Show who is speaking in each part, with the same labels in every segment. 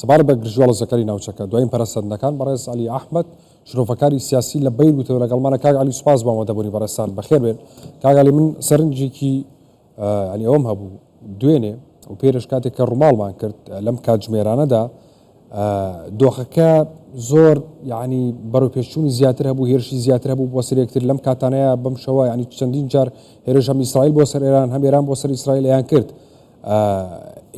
Speaker 1: سەبارەت بە گرژوڵە ناوچەکە دوایین پەرەسەندنەکان بەڕێز علی ئەحمەد شرۆفەکاری سیاسی لە بیر بووتەوە لەگەڵمانە. کاک علی سوپاس بۆمە دەبوونی بەڕێستان بەخێر بێن. کاک علی من سەرنجێکی ینی ئەوم هەبوو دوێنێ و پێرش کاتێک کە ڕووماڵمان کرد لەم کاتژمێرانەدا دۆخەکە زۆر یعنی بەرەو پێشچوونی زیاتر هەبوو، هێرشی زیاتر هەبوو بۆ سەرێکتر لەم کاتانەیە بەم شەوە ینی چەندین جار هێرش هەم ئیسرائیل بۆ سەر ئێران هەم ئێران بۆ سەر ئیسرائیلیان کرد.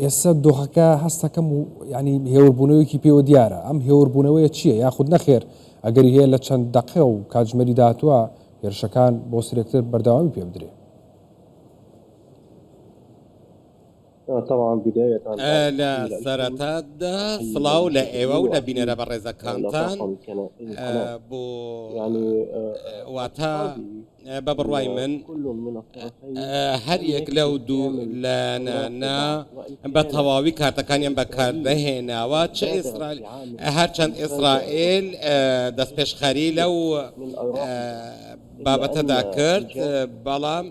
Speaker 1: ئێستا دۆخەکە هەستەکەم و ینی هێوربوونەوەیکی پێوە دیارە. ئەم هێوربوونەوەیە چییە؟ یاخود نەخێر ئەگەری هەیە لە چەند دەقێ و کاتژمێری داهاتووە هێرشەکان بۆ سەرێکتر بەردەوامی پێ بدرێ؟
Speaker 2: طبعا بداية
Speaker 3: لا سەرەتادا سڵاو لە ئێوە و لە بینەرە بە ڕێزەکانتان بۆ واتە بە بڕوای من هەر یەک لەو دوو لەنانە بە تەواوی کارتەکانیان بەکاردەهێناوە چه ئیسرائیل هەرچەند ئیسرائیل دەستپێشخەری لەو بابەتەدا کرد بەڵام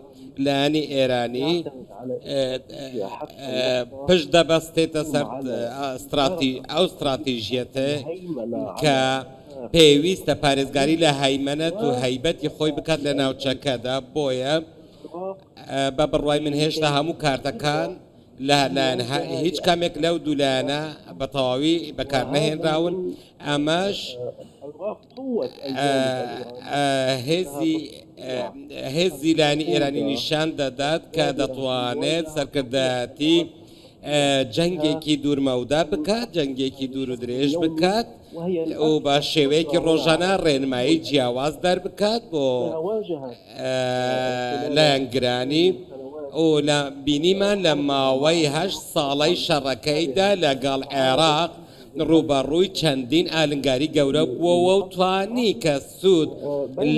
Speaker 3: لانی ئێرانی پشت دەبەستێتە سەر ئەو استراتیژیەتە کە پێویستە پارێزگاری لە هەیمەنەت و هەیبەتی خۆی بکات لە ناوچەکەدا. بۆیە بە بڕوای من هێشتا هەموو کارتەکان لەلایەن هیچ کامێک لەو دوولایەنە بە تەواوی بەکار نەهێنراون. ئەمەش هێزی لانی ئێرانی نیشان دەدات کە دەتوانێت سەرکردایەتی جەنگێکی دوورمەودا بکات، جەنگێکی دوور و درێژ بکات و بە شێوەیەکی ڕۆژانە ڕێنمایی جیاواز دەربکات بۆ لایەنگرانی و لە بینیمان لە ماوەی 8 ساڵەی شەڕەکەیدا لەگەڵ عێراق ڕوبەڕووی چەندین ئالنگاری گەورە بووەوە و توانی کە سوود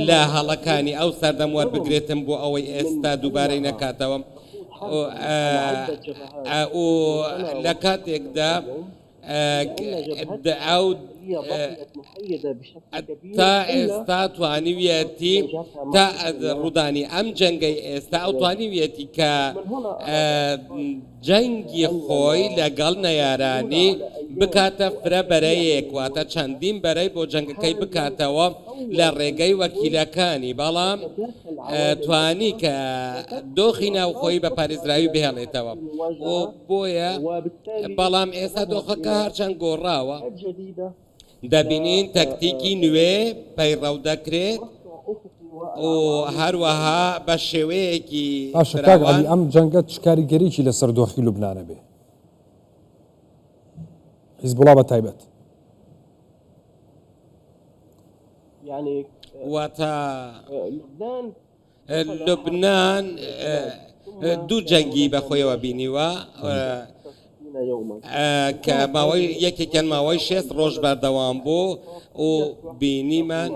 Speaker 3: لە هەڵەکانی ئەو سەردەم وەربگرێتن بۆ ئەوەی ئێستا دووبارەی نەکاتەوە. و لە کاتێکدا ئەو تا ئێستا توانیویەتی تا ڕوودانی ئەم جەنگەی ئێستا ئەو توانیویەتی کە جەنگی خۆی لەگەڵ نەیارانی بکاتە فرە بەرەیەک واتە چەندین بەرەی بۆ جەنگەکەی بکاتەوە لە ڕێگەی وەکیلەکانی، بەڵام توانی کە دۆخی ناوخۆی بە پارێزراوی بهێڵێتەوە. و بۆیە بەڵام ئێستا دۆخەکە هەرچەند گۆڕاوە دەبینین تەکتیکی نوێ پەیڕەو دەکرێت و هەروەها بە شێوەیەکی
Speaker 1: ئەم جەنگە کاریگەریی لەسەر دۆخی لوبنانە بێ حیزبوڵا بە تایبەت
Speaker 3: واتە لوبنان دوو جەنگی بەخۆیەوە بینیوە کە ماوەی یەکێکیان ماوەی 6 ڕۆژ بەردەوام بوو و بینیمان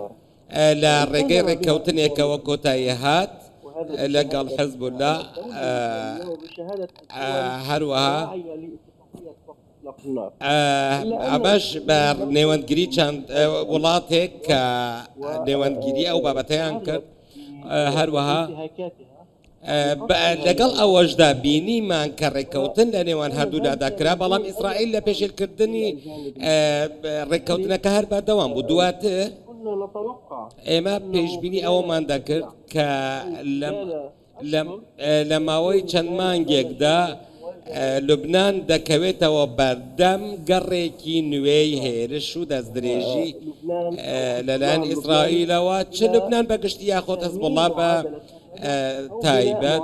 Speaker 3: لە ڕێگەی ڕێککەوتنێکەوە کۆتایی هات لەگەڵ حیزبولا هەروەها ئەمەش بە نێوەندگیری چەند وڵاتێک کە نێوەندگیری ئەو بابەتەیان کرد. هەروەها لەگەڵ ئەوەشدا بینیمان کە ڕێککەوتن لە نێوان هەردوودا دەکرا، بەڵام ئیسرائیل لە پێشێلکردنی ڕێککەوتنەکە هەر بەردەوام بوو. دواتر ئێمە پێشبینی ئەوەمان دەکرد کە لە ماوەی چەند مانگێکدا لوبنان دەکەوێتەوە بەردەم گەڕێکی نوێی هێرش و دەستدرێژی لەلایەن ئیسرائیلەوە چ لوبنان بەگشتی یاخۆت حیزبوڵا بە تایبەت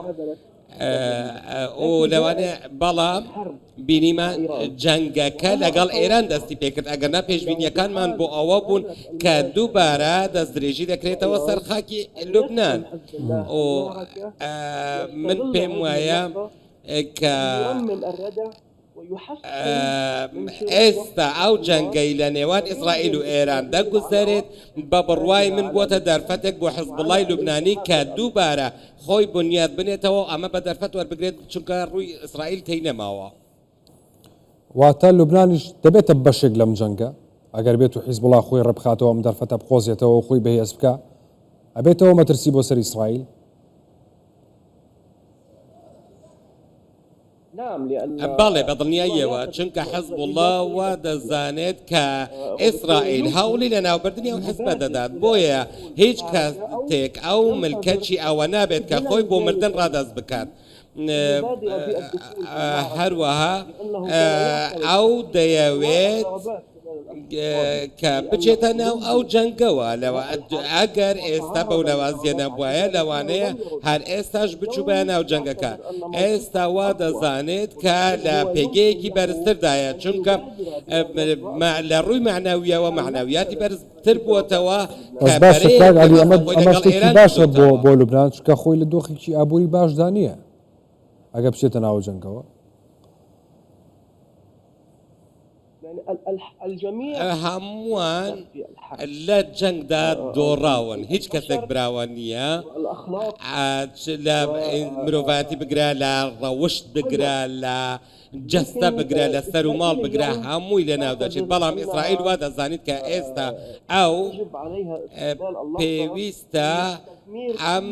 Speaker 3: و لەوانێ. بەڵام بینیمان جەنگەکە لەگەڵ ئێران دەستی پێکرد، ئەگەرنا پێشبینیەکانمان بۆ ئەوە بوون کە دووبارە دەستدرێژی دەکرێتەوە سەر خاکی لوبنان. و من پێم وایە کە ئێستا ئەو جەنگەی لە نێوان ئیسرائیل و ئێران دەگوزارێت بە بڕوای من بۆتە دەرفەتێک بۆ حیزبوڵای لوبنانی کە دووبارە خۆی بنیاد بنێتەوە ئەمە بە دەرفەت وەربگرێت چونکە ڕووی ئیسرائیل تێی نەماوە.
Speaker 1: واتە لوبنانیش دەبێتە بەشێک لەم جەنگە ئەگەر بێت و حیزبوڵا خۆی ڕەبخاتەوە ئەم دەرفەتە بخۆزیێتەوە و خۆی بەهێز بکە ئەبێتەوە مەترسی بۆ سەر ئیسرائیل.
Speaker 3: بەڵێ بەدڵنیاییەوە چونکە حەزب الله وا دەزانێت کە ئیسرائیل هەوڵی لە ناوبردننی ئەو حزبە دەدات بۆیە هیچ کاتێک ئەو ملکەچی ئەوە نابێت کە خۆی بۆ مردن ڕادەست بکات. هەروەها ئەو دەیەوێت کە بچێتە ناو ئەو جەنگەوە لەوە ئەگەر ئێستا بەو لەوازیە نەبووایە لەوانەیە هەر ئێستاش بچوو ناو جەنگەکە ئێستا وا دەزانێت کە لە پێگەیەکی بەرزتردایە چونکە لە ڕووی معناویەوە معناویاتی بەرزتر بووەتەوە
Speaker 1: ئەمە شتێکی باشە بۆ لوبنان چونکە خۆی لە دۆخێکی ئابووری باشدا نییە ئەگە بچێتە ناو جەنگەوە
Speaker 3: هەمووان لە جەنگدا دۆڕاون هیچ کەسێک براوە نییە لە مرۆڤاتی بگرە لە ڕەوشت بگرە لە جەستە بگرە لە سەر و ماڵ بگرە هەمووی لە ناو دەچێت بەڵام ئیسرائیل وا دەزانیت کە ئێستا ئەو پێویستە ئەم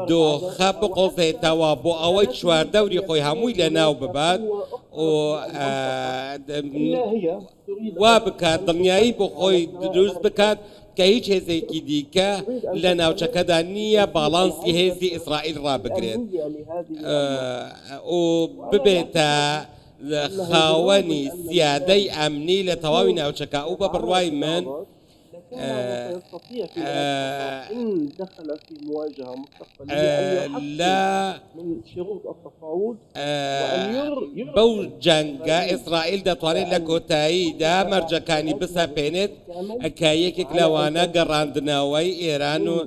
Speaker 3: دۆخە بقۆزێتەوە بۆ ئەوەی چواردەوری خۆی هەمووی لە ناو ببات و وا بکات دڵنیایی بۆ خۆی دروست بکات کە هیچ هێزێکی دیکە لە ناوچەکەدا نییە باڵانسی هێزی ئیسرائیل ڕابگرێت و ببێتە خاوەنی زیادەی ئەمنی لە تەواوی ناوچەکە و بە بڕوای من لا بەو جەنگە ئیسرائیل دەتوانێت لە کۆتاییدا مەرجەکانی بسەپێنێت کە یەکێک لەوانە گەڕاندنەوەی ئێران و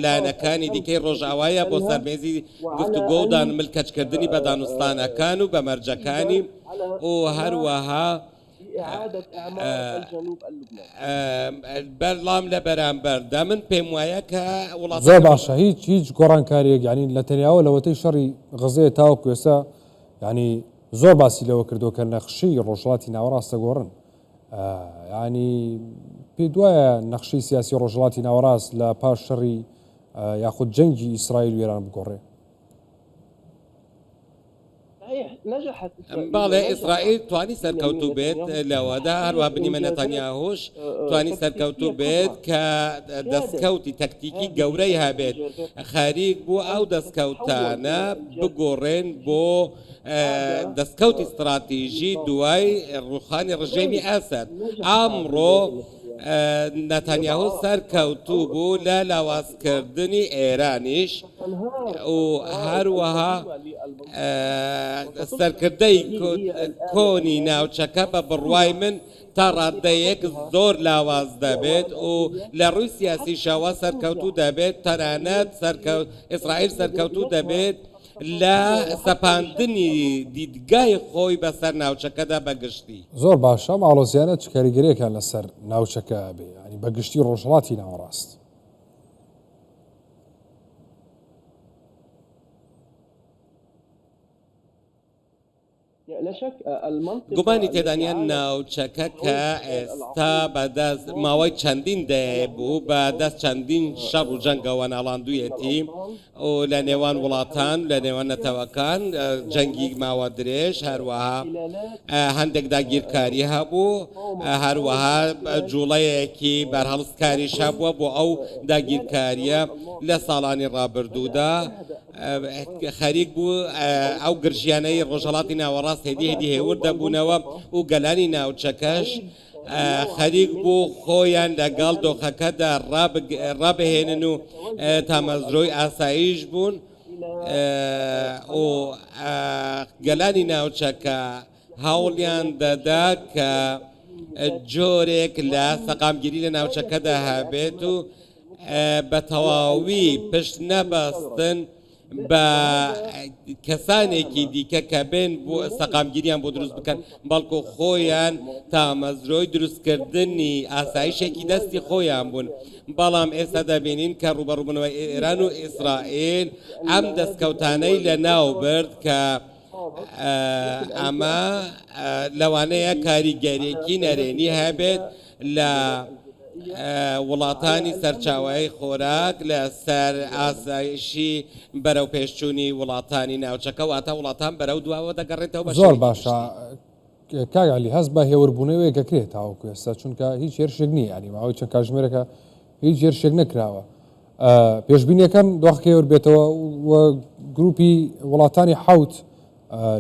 Speaker 3: لایەنەکانی دیکەی ڕۆژاوایە بۆ سەرمێزی گفتوگۆ و ملکەچکردنی بە دانوستانەکان و بە مەرجەکانی و هەروەها بەرڵام لە بەرامبەردا من پێم وایە کە وڵات
Speaker 1: زۆر باشە هیچ گۆڕانکاریەک ینی لە تەنیاوە لەوەتەی شەڕی غەزەیە تاوەکو ئێستا ینی زۆر باسی لەوە کردو کە نەخشی ڕۆژهەڵاتی ناوەڕاستە گۆڕن ینی پێ دوایە نەخشەی سیاسی ڕۆژهەڵاتی ناوەڕاست لە پاش شەڕی یاخود جەنگی ئیسرائیل و ئێران بگۆڕێ
Speaker 3: باڵێ ئیسرائیل توانی سەرکەوتوو بێت لەوەدا هەروە بنیمە نەتانیاهوش توانی سەرکەوتوو بێت کە دەستکەوتی تەکتیکی گەورەی هەبێت خەریک بوو ئەو دەستکەوتانە بگۆڕێن بۆ دەستکەوتی استراتیژی دوای ڕوخانی ڕژێمی ئەسەد ئەمڕۆ نەتانیاهو سەرکەوتوو بوو لە لاوازکردنی ئێرانیش و هەروەها سەرکردەی کۆنی ناوچەکە بە بڕوای من تا ڕادەیەک زۆر لاواز دەبێت و لە ڕووی سیاسیشەوە سەرکەوتوو دەبێت تەنانەت ئیسرائیل سەرکەوتوو دەبێت لە سەپاندنی دیدگای خۆی بەسەر ناوچەکەدا بەگشتی.
Speaker 1: زۆر باشە ماڵۆزیانە چ کاریگەریەکان لەسەر ناوچەکە بێ ینی بەگشتی ڕۆژهەڵاتی ناوەڕاست.
Speaker 3: گومانی تێدانیان ناوچەکە کە ئێستا بەدەست ماوەی چەندین دەبوو بە دەست چەندین شەڕ و جەنگەوە ناڵاندوویەتی و لە نێوان وڵاتان لە نێوان نەتەوەکان جەنگی ماوە درێژ هەروەها هەندێک داگیرکاری هەبوو هەروەها جوڵەیەکی بەرهەڵستکاریش هەبووە بۆ ئەو داگیرکاریە لە ساڵانی ڕابردوودا خەریک بوو ئەو گرژیانەی ڕۆژهەڵاتی ناوەڕاست هێدی هێور دەبوونەوە و گەلانی ناوچەکەش خەریک بوو خۆیان لەگەڵ دۆخەکەدا ڕابهێنن و تامەزرۆی ئاسایش بوون و گەلانی ناوچەکە هەوڵیان دەدا کە جۆرێک لە سەقامگیری لە ناوچەکەدا هەبێت و بە تەواوی پشت نەبەستن بە کەسانێکی دیکە کە بێن بۆ سەقامگیریان بۆ دروست بکەن بەڵکو خۆیان تامەزرۆی دروستکردنی ئاسایشێکی دەستی خۆیان بوون بەڵام ئێستا دەبینین کە ڕوبەڕووبوونەوەی ئێران و ئیسرائیل ئەم دەستکەوتانەی لە ناو برد کە ئەمە لەوانەیە کاریگەریەکی نەرێنی هەبێت لە وڵاتانی سەرچاوایی خۆراک لەسەر ئاسایشی بەرەو پێشچوونی وڵاتانی ناوچەکە واتە وڵاتان بەرەو دواوە دەگەڕێتەوە بە
Speaker 1: زۆر باشە کاگالی هەست بە هێوربوونەوەی گەکرێت تاوەکو ئێستا چونکە هیچ هێرشێک نییە ینی ماوەی چەند کاتژمێرەکە هیچ هێرشێک نەکراوە پێشبینیەکان دۆخەکە هێور بێتەوە و گروپی وڵاتانی حوت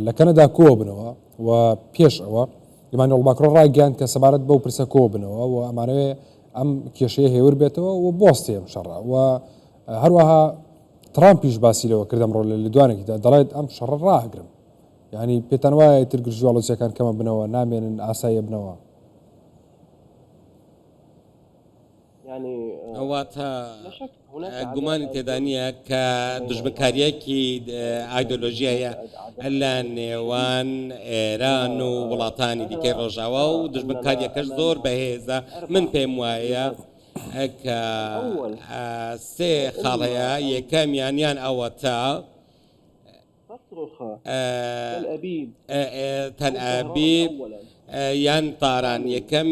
Speaker 1: لە کەنەدا کۆ بنەوە و پێش ئەوە ئیمانوێل ماکرۆن ڕایگەیاند کە سەبارەت بەو پرسە کۆ بنەوە و ئەمانەوێ ئەم کێشەیە هێور بێتەوە و بۆستی ئەم شەڕە و هەروەها ترامپیش باسی لەوە کردم ڕۆ لە دوانێکیدا دەڵێت ئەم شەڕە ڕاهگرم ینی پێتان وایە تر گرژواڵۆچیەکان کەمە بنەوە نامێنن ئاسایە بنەوە
Speaker 3: ئەواتە گومانی تێدا نییە کە دژمنکاریەکی ئایدۆلۆژیایە لە نێوان ئێران و وڵاتانی دیکەی ڕۆژاوە و دژمنکاریەکەش زۆر بەهێزە من پێم وایە کە سێ خاڵەیە یەکەمیان ئەوە تا تەل ئەبیب یان تاران یەکەم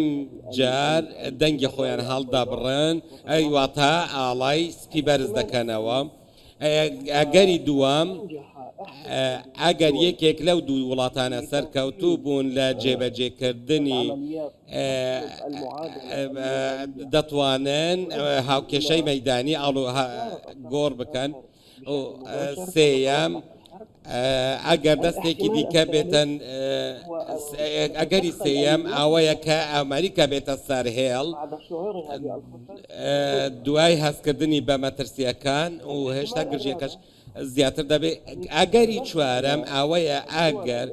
Speaker 3: جار دەنگی خۆیان هەڵدا بڕن ئەی واتە ئاڵای سپی بەرز دەکەنەوە ئەگەری دووەم ئەگەر یەکێک لەو دوو وڵاتانە سەرکەوتوو بوون لە جێبەجێکردنی دەتوانن هاوکێشەی مەیدانی گۆڕ بکەن و سێیەم ئەگەر دەستێکی دیکە بێتن ئەگەری سێیەم ئەوەیە کە ئەمریکا بێتە سەرهێڵ دوای هەستکردنی بە مەترسیەکان و هێشتا گرژیەکەش زیاتر دەبێت ئەگەری چوارەم ئەوەیە ئەگەر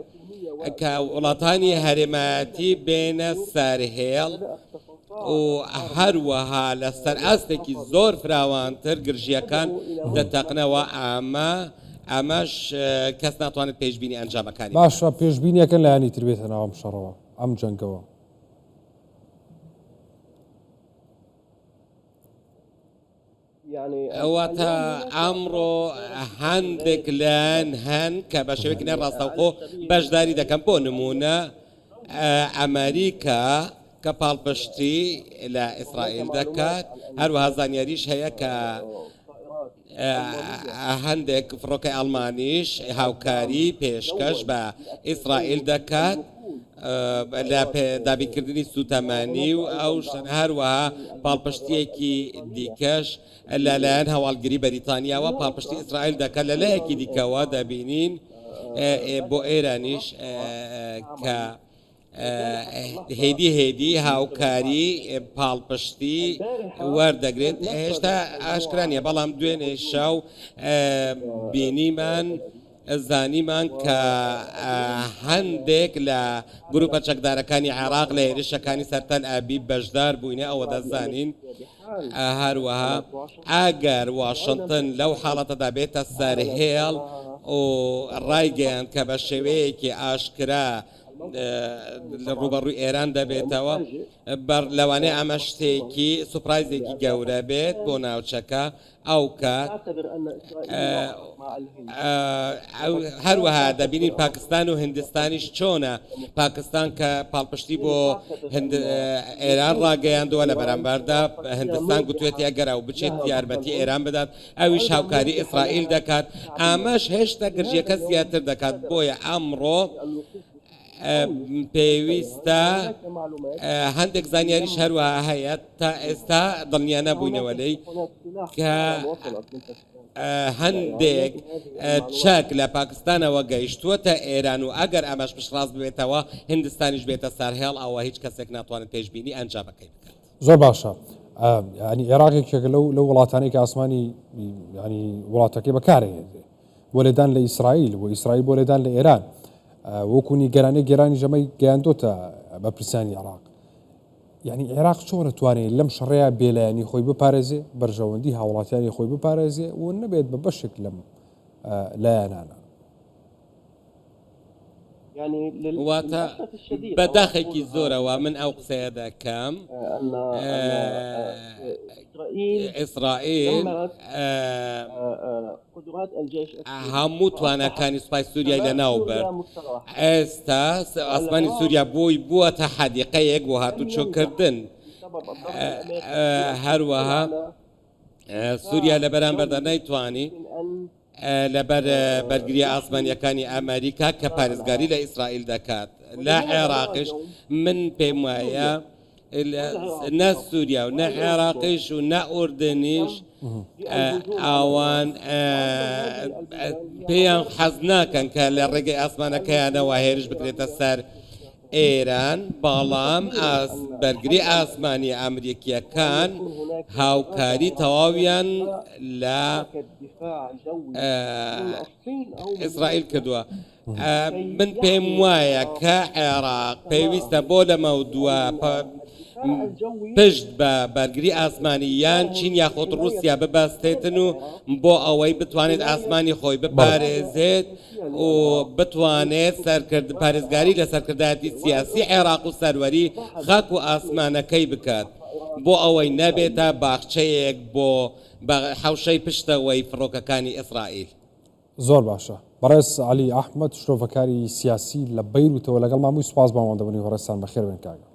Speaker 3: کە وڵاتانی هەرێمەتی بێنە سەرهێڵ و هەروەها لەسەر ئاستێکی زۆر فراوانتر گرژیەکان دەتەقنەوە ئەمەش کەس ناتوانێت پێشبینی ئەنجامەکانی
Speaker 1: باشە پێشبینیەکەن لە ینی تربێتە ناوەم شەڕەوە ئەم جەنگەوە
Speaker 3: ئەواتە ئەمڕۆ هەندێک لەن هەن کە بە شێوەیەکی نەڕاستەوخۆ بەشداری دەکەم بۆ نمونە ئەمریکا کە پاڵپشتی لە ئیسرائیل دەکات هەروەها زانیاریش هەیە کە هەندێک فڕۆکەی ئەڵمانیش هاوکاری پێشکەش بە ئیسرائیل دەکات لە دابینکردنی سوتەمانی و ئەو هەروەها پاڵپشتیەکی دیکەش لەلایەن هەواڵگری بەریتانیاوە پاڵپشتی ئیسرائیل دەکات لە لایەکی دیکەوە دەبینین بۆ ئێرانیش کە هێدی هاوکاری پاڵپشتی وەردەگرێت هێشتا ئاشکرانیە بەڵام دوێنێ شەو بینیمان زانیمان کە هەندێک لە گروپە چەکدارەکانی عێراق لە هێرشەکانی سەرتەل ئەبیب بەشدار بووینە ئەوە دەزانین هەروەها ئەگەر واشنتن لەو حاڵەتەدا بێتە سەرهێڵ و ڕایگەیان کە بە شێوەیەکی ئاشکرا ڕوبەڕووی ئێران دەبێتەوە لەوانەیە ئەمە شتێکی سوپرایزێکی گەورە بێت بۆ ناوچەکە ئەو کات هەروەها دەبینین پاکستان و هندستانیش چۆنە پاکستان کە پاڵپشتی بۆ ئێران ڕاگەیاندووە لە بەرامبەردا هندستان گوتوێتی ئەگەر ئەو بچێت یارمەتی ئێران بدات ئەویش هاوکاری ئیسرائیل دەکات ئامەش هێشتا گرژیەکە زیاتر دەکات بۆیە ئەمڕۆ پێویستە هەندێک زانیاریش هەروەها هەیە تا ئێستا دڵنیا نەبووینەوە لێی کە هەندێک چەک لە پاکستانەوە گەیشتووەتە ئێران و ئەگەر ئەمەش پشتڕاست بێتەوە هندستانیش بێتە سەرهێڵ ئەوە هیچ کەسێک ناتوانێت پێشبینی ئەنجامەکەی بکات.
Speaker 1: زۆر باشە ینی عێراقێکێک لەو وڵاتانەی کە ئاسمانی ینی وڵاتەکەی بەکارێت بۆ لێدان لە ئیسرائیل و ئیسرائیل بۆ لێدان لە ئێران وەکوونی گەرانەی گێرانی ژەمەی گەیاندۆتە بە پرسیانی عێراق یعنی عێراق چۆن توانێت لەم شەڕەیە بێلایەنی خۆی بپارێزێ بەرژەوەندی هاوڵاتیانی خۆی بپارێزێ و نەبێت بە بەشێک لەم لایەنانە
Speaker 3: واتە بەداخێکی زۆرەوە من ئەو قسەیە دەکەم ئیسرائیل هەموو توانەکانی سوپای سووریای لەناو بەر ئێستا ئاسمانی سووریا بووە تە حەدیقەیەک بۆ هاتوچۆکردن هەروەها سووریا لە بەرامبەردا نەیتوانی لەبەر بەرگری ئاسمانیەکانی ئەمریکا کە پارێزگاری لە ئیسرائیل دەکات لە عێراقش من پێم وایە نە سووریا و نە عێراقیش و نە ئوردنیش ئەوان پێیان حەز ناکەن کە لە ڕێگەی ئاسمانەکەیانەوە هێرش بکرێتە سەر ئێران بەڵام بەرگری ئاسمانی ئەمریکیەکان هاوکاری تەواویان لە ئیسرائیل کردووە. من پێم وایە کە عێراق پێویستە بۆ لەمە دووە پشت بە بەرگری ئاسمانی یان چین یاخۆت رووسیا ببەستێتن و بۆ ئەوەی بتوانێت ئاسمانی خۆی بپارێزێت و بتوانێت پارێزگاری لە سەرکردایەتی سیاسی عێراق و سەروەری خاک و ئاسمانەکەی بکات بۆ ئەوەی نەبێتە باخچەیەک بۆ حەوشەی پشتەوەی فڕۆکەکانی ئیسرائیل.
Speaker 1: زۆر باشە. بەڕێز عەلی ئەحمەد شرۆڤەکاری سیاسی لە بەیروتەوە لەگەڵ مامووی سوپاس بەوەندەبوونی بەڕێستان بەخێر بێن کاگە.